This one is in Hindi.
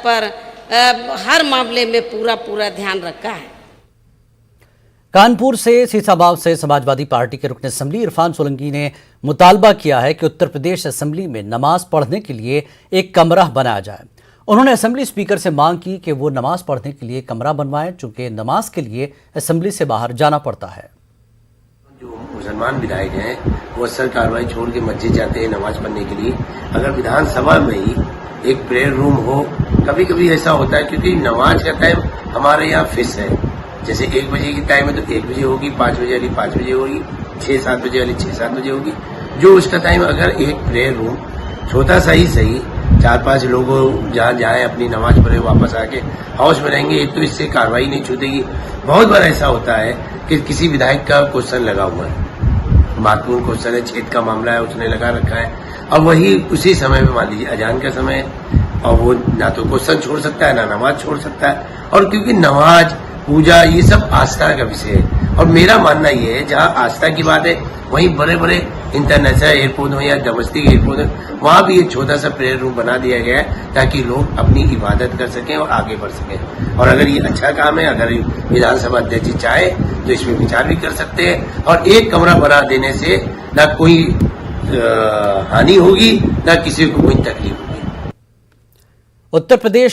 पर हर मामले में पूरा ध्यान रखा है। कानपुर से सीसाबाद से समाजवादी पार्टी के रुकन असेंबली इरफान सोलंकी ने मुतालबा किया है कि उत्तर प्रदेश असेंबली में नमाज पढ़ने के लिए एक कमरा बनाया जाए। उन्होंने असेंबली स्पीकर से मांग की कि वो नमाज पढ़ने के लिए कमरा बनवाएं, चूंकि नमाज के लिए असेंबली से बाहर जाना पड़ता है। जो मुसलमान विधायक हैं वो अक्सर कार्रवाई छोड़ के मस्जिद जाते हैं नमाज पढ़ने के लिए। अगर विधानसभा में ही एक प्रेयर रूम हो, कभी कभी ऐसा होता है क्योंकि नमाज का टाइम हमारे यहाँ फिक्स है, जैसे 1 बजे की टाइम है तो 1 बजे होगी, 5 बजे वाली 5 बजे होगी, 6-7 बजे वाली 6-7 बजे होगी। जो उसका टाइम अगर एक प्रेयर रूम छोटा सा ही सही 4-5 लोग जहाँ जाए अपनी नमाज पढ़े वापस आके हाउस में रहेंगे, एक तो इससे कार्रवाई नहीं छूटेगी। बहुत बार ऐसा होता है कि किसी विधायक का क्वेश्चन लगा हुआ है, महत्वपूर्ण क्वेश्चन है, छेद का मामला है, उसने लगा रखा है, अब वही उसी समय में मान लीजिए अजान का समय है और वो ना तो क्वेश्चन छोड़ सकता है ना नमाज छोड़ सकता है। और क्योंकि नमाज पूजा ये सब आस्था का विषय है और मेरा मानना ये है जहाँ आस्था की बात है वहीं बड़े बड़े इंटरनेशनल एयरपोर्ट हो या डोमेस्टिक एयरपोर्ट हो वहां भी एक छोटा सा प्रेयर रूम बना दिया गया है ताकि लोग अपनी इबादत कर सकें और आगे बढ़ सकें। और अगर ये अच्छा काम है, अगर विधानसभा अध्यक्ष चाहे तो इसमें विचार भी कर सकते हैं और एक कमरा बना देने से न कोई हानि होगी न किसी को कोई तकलीफ होगी। उत्तर प्रदेश